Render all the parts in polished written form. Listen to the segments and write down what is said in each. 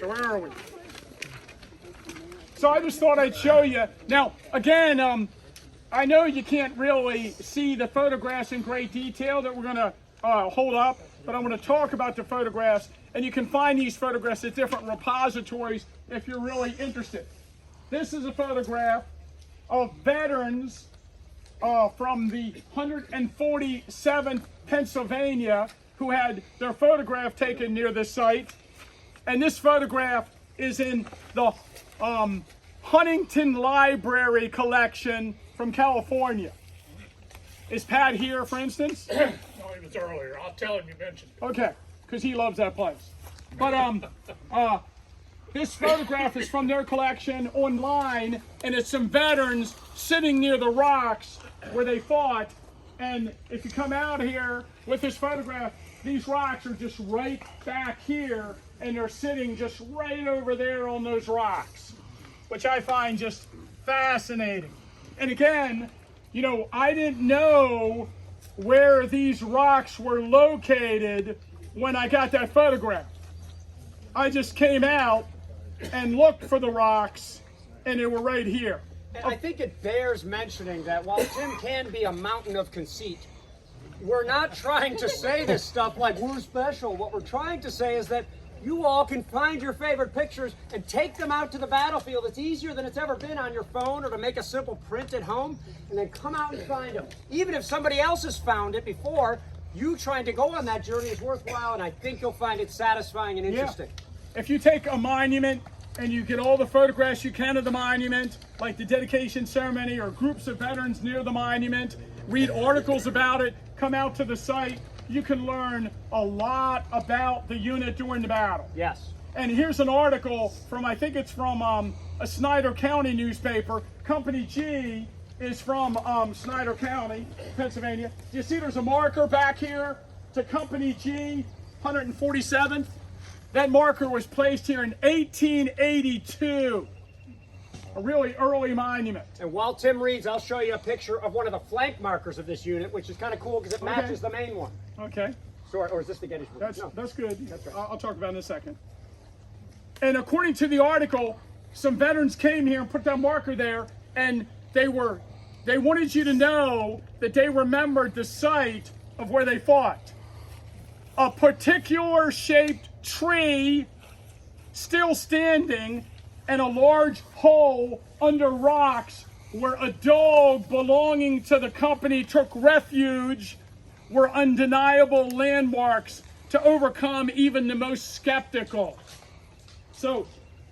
So where are we? So I just thought I'd show you. Now, again, I know you can't really see the photographs in great detail that we're going to hold up, but I'm going to talk about the photographs, and you can find these photographs at different repositories if you're really interested. This is a photograph of veterans from the 147th Pennsylvania who had their photograph taken near the site. And this photograph is in the Huntington Library collection from California. Is Pat here, for instance? No, he was earlier. I'll tell him you mentioned it. Okay, because he loves that place. But this photograph is from their collection online, and it's some veterans sitting near the rocks where they fought. And if you come out here with this photograph, these rocks are just right back here, and they're sitting just right over there on those rocks, which I find just fascinating. And again, you know, I didn't know where these rocks were located when I got that photograph. I just came out and looked for the rocks, and they were right here. And I think it bears mentioning that while Tim can be a mountain of conceit, we're not trying to say this stuff like we're special. What we're trying to say is that you all can find your favorite pictures and take them out to the battlefield. It's easier than it's ever been on your phone or to make a simple print at home, and then come out and find them. Even if somebody else has found it before, you trying to go on that journey is worthwhile, and I think you'll find it satisfying and interesting. Yeah. If you take a monument and you get all the photographs you can of the monument, like the dedication ceremony or groups of veterans near the monument, read articles about it, come out to the site, you can learn a lot about the unit during the battle. Yes. And here's an article from, I think it's from a Snyder County newspaper. Company G is from Snyder County, Pennsylvania. Do you see there's a marker back here to Company G, 147th? That marker was placed here in 1882. A really early monument. And while Tim reads, I'll show you a picture of one of the flank markers of this unit, which is kind of cool because it matches the main one. Okay. Sorry, or is this the Gettysburg? That's good. That's right. I'll talk about it in a second. And according to the article, some veterans came here and put that marker there, and they wanted you to know that they remembered the site of where they fought. A particular shaped tree still standing and a large hole under rocks where a dog belonging to the company took refuge were undeniable landmarks to overcome even the most skeptical. So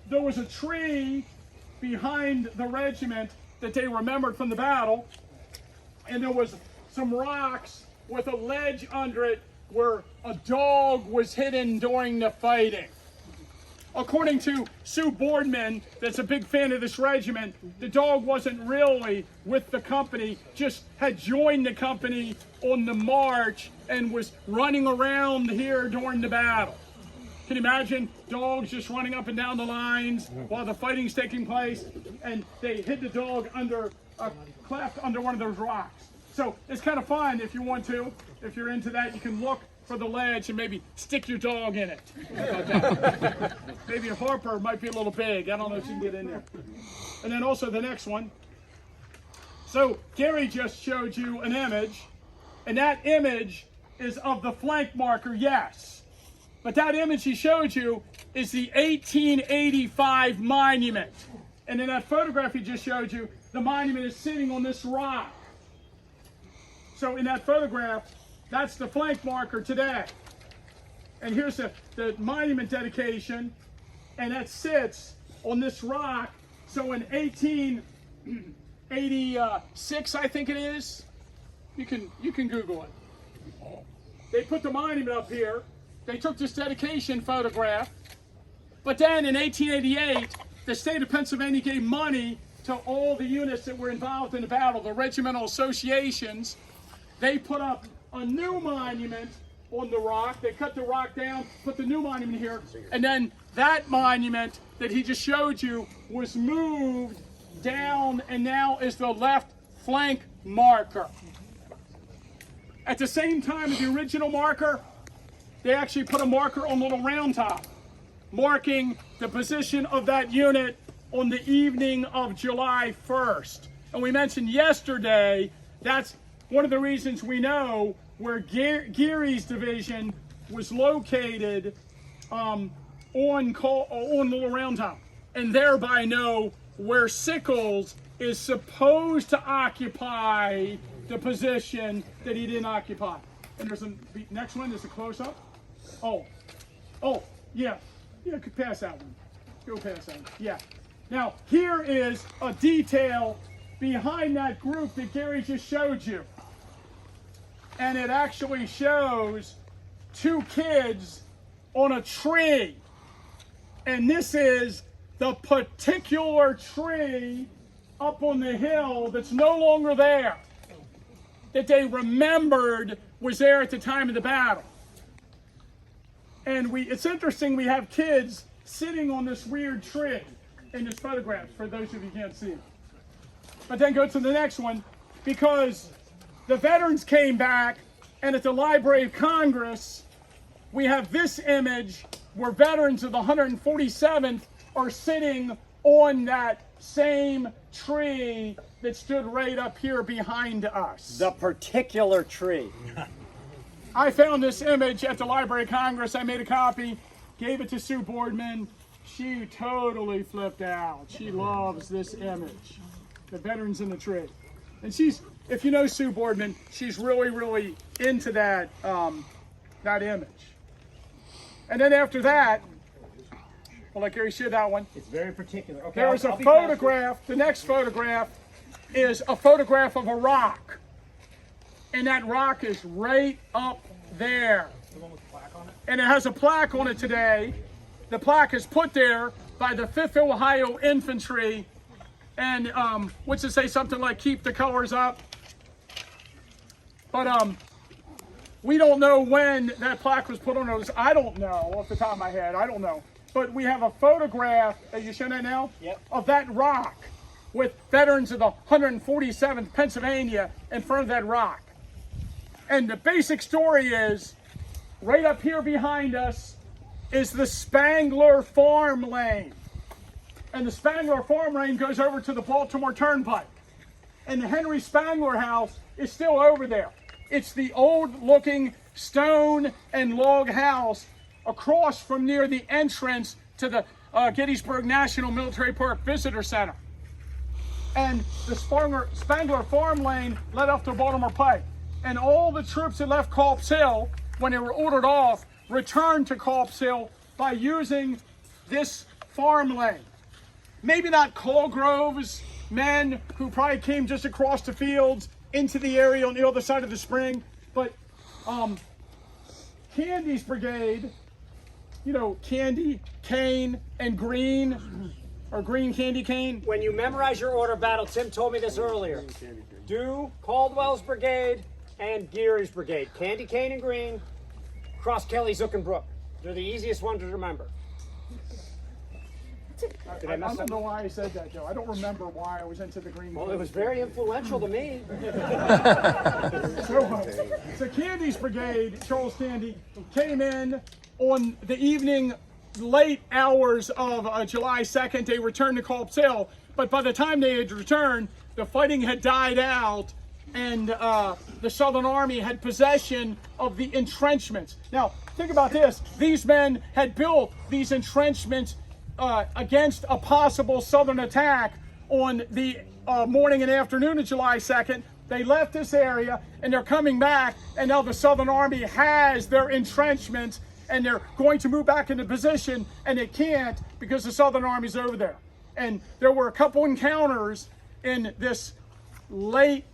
there was a tree behind the regiment that they remembered from the battle, and there was some rocks with a ledge under it where a dog was hidden during the fighting. According to Sue Boardman, that's a big fan of this regiment, the dog wasn't really with the company, just had joined the company on the march and was running around here during the battle. Can you imagine dogs just running up and down the lines while the fighting's taking place, and they hid the dog under a cleft under one of those rocks. So it's kind of fun if you want to. If you're into that, you can look for the ledge and maybe stick your dog in it. Maybe a Harper might be a little big. I don't know if you can get in there. And then also the next one. So Garry just showed you an image, and that image is of the flank marker, yes. But that image he showed you is the 1885 monument. And in that photograph he just showed you, the monument is sitting on this rock. So in that photograph, that's the flank marker today. And here's the monument dedication, and that sits on this rock. So in 1886, I think it is, you can Google it. They put the monument up here. They took this dedication photograph. But then in 1888, the state of Pennsylvania gave money to all the units that were involved in the battle, the regimental associations. They put up a new monument on the rock. They cut the rock down, put the new monument here, and then that monument that he just showed you was moved down and now is the left flank marker. At the same time as the original marker, they actually put a marker on Little Round Top. marking the position of that unit on the evening of July 1st. And we mentioned yesterday, that's one of the reasons we know where Garry's division was located on Little Round Top, and thereby know where Sickles is supposed to occupy the position that he didn't occupy. And there's a next one is a close-up. Oh, yeah, could pass that one. Go past that one. Yeah. Now here is a detail behind that group that Garry just showed you, and it actually shows two kids on a tree, and this is the particular tree up on the hill that's no longer there, that they remembered was there at the time of the battle. And it's interesting, we have kids sitting on this weird tree in this photograph, for those of you who can't see it. But then go to the next one, because the veterans came back, and at the Library of Congress, we have this image where veterans of the 147th are sitting on that same tree that stood right up here behind us. The particular tree. I found this image at the Library of Congress. I made a copy, gave it to Sue Boardman. She totally flipped out. She loves this image, the veterans in the tree. And she's, if you know Sue Boardman, she's really, really into that, that image. And then after that, I'll let Garry share that one. It's very particular. Okay, There's a photograph. The next photograph is a photograph of a rock. And that rock is right up there. The one with the plaque on it? And it has a plaque on it today. The plaque is put there by the 5th Ohio Infantry. And what's it say? Something like, keep the colors up. But we don't know when that plaque was put on those. I don't know off the top of my head. I don't know. But we have a photograph, are you showing that now? Yep. Of that rock with veterans of the 147th Pennsylvania in front of that rock. And the basic story is, right up here behind us is the Spangler Farm Lane. And the Spangler Farm Lane goes over to the Baltimore Turnpike. And the Henry Spangler house is still over there. It's the old looking stone and log house across from near the entrance to the Gettysburg National Military Park Visitor Center. And the Spangler Farm Lane led up to Baltimore Pike. And all the troops that left Culp's Hill, when they were ordered off, returned to Culp's Hill by using this farm lane. Maybe not Colgrove's men, who probably came just across the fields into the area on the other side of the spring, but Candy's brigade, you know, Candy, Kane, and Green, or Green, Candy, Kane. When you memorize your order of battle, Tim told me this earlier. Do Caldwell's brigade and Geary's brigade. Candy, Kane, and Green. Cross Kelly, Zook, and Brook. They're the easiest ones to remember. I don't know why I said that, Joe. I don't remember why I was into the Green. Well, it was very influential to me. So Candy's brigade, Charles Candy, came in on the evening, late hours of July 2nd. They returned to Culp's Hill, but by the time they had returned, the fighting had died out, and the Southern Army had possession of the entrenchments. Now, think about this. These men had built these entrenchments against a possible Southern attack on the morning and afternoon of July 2nd. They left this area, and they're coming back, and now the Southern Army has their entrenchments, and they're going to move back into position, and they can't because the Southern Army's over there. And there were a couple encounters in this late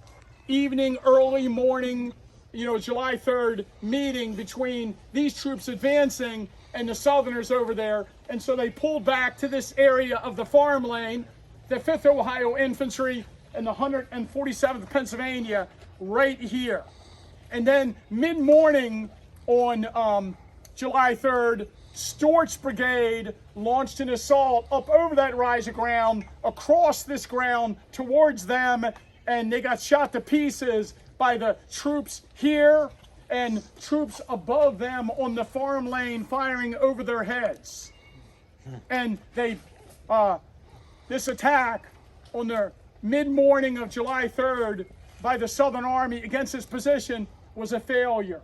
evening, early morning, July 3rd meeting between these troops advancing and the Southerners over there. And so they pulled back to this area of the farm lane, the 5th Ohio Infantry and the 147th Pennsylvania right here. And then mid-morning on July 3rd, Stewart's brigade launched an assault up over that rise of ground, across this ground towards them, and they got shot to pieces by the troops here and troops above them on the farm lane firing over their heads. And they, this attack on the mid-morning of July 3rd by the Southern Army against this position was a failure.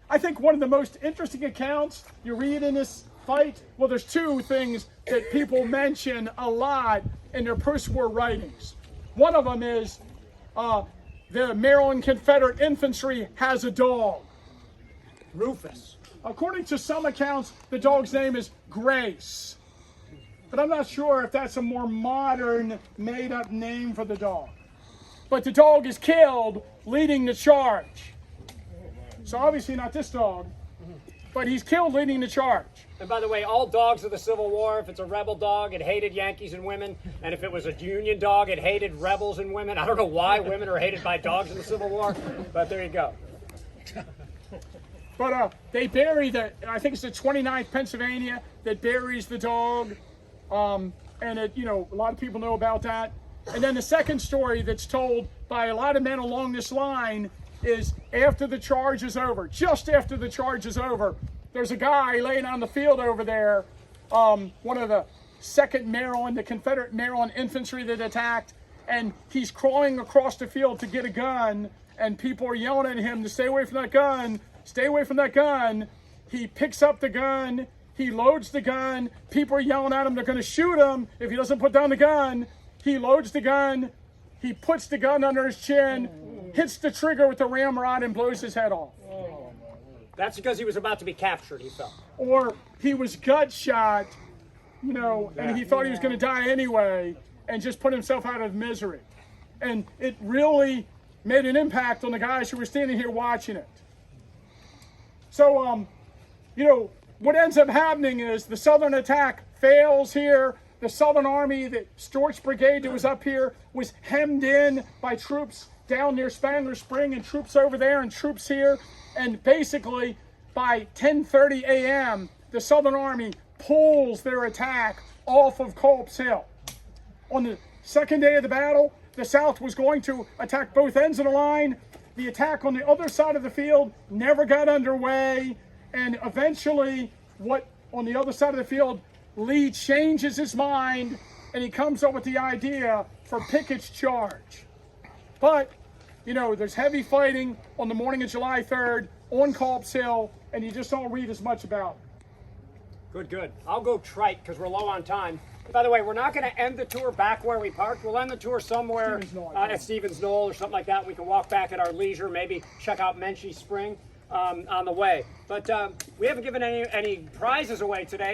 I think one of the most interesting accounts you read in this fight, well, there's two things that people mention a lot in their post-war writings. One of them is the Maryland Confederate Infantry has a dog. Rufus. According to some accounts, the dog's name is Grace. But I'm not sure if that's a more modern, made-up name for the dog. But the dog is killed leading the charge. So obviously not this dog, but he's killed leading the charge. And by the way, all dogs of the Civil War, if it's a rebel dog, it hated Yankees and women. And if it was a Union dog, it hated rebels and women. I don't know why women are hated by dogs in the Civil War, but there you go. But they bury I think it's the 29th Pennsylvania that buries the dog. And a lot of people know about that. And then the second story that's told by a lot of men along this line is after the charge is over, just after the charge is over, there's a guy laying on the field over there, one of the 2nd Maryland, the Confederate Maryland Infantry that attacked, and he's crawling across the field to get a gun, and people are yelling at him to stay away from that gun, stay away from that gun. He picks up the gun, he loads the gun, people are yelling at him, they're going to shoot him if he doesn't put down the gun. He loads the gun, he puts the gun under his chin, hits the trigger with the ramrod and blows his head off. That's because he was about to be captured, he felt. Or he was gut shot, and he thought he was going to die anyway, and just put himself out of misery. And it really made an impact on the guys who were standing here watching it. So, what ends up happening is the Southern attack fails here. The Southern Army, the Storch Brigade that was up here, was hemmed in by troops down near Spangler Spring and troops over there and troops here. And basically, by 10:30 a.m., the Southern Army pulls their attack off of Culp's Hill. On the second day of the battle, the South was going to attack both ends of the line. The attack on the other side of the field never got underway. And eventually, on the other side of the field, Lee changes his mind and he comes up with the idea for Pickett's charge. But, there's heavy fighting on the morning of July 3rd on Culp's Hill, and you just don't read as much about it. Good. I'll go trite because we're low on time. By the way, we're not going to end the tour back where we parked. We'll end the tour somewhere at Stevens Knoll or something like that. We can walk back at our leisure, maybe check out Menchie Spring on the way. But we haven't given any prizes away today.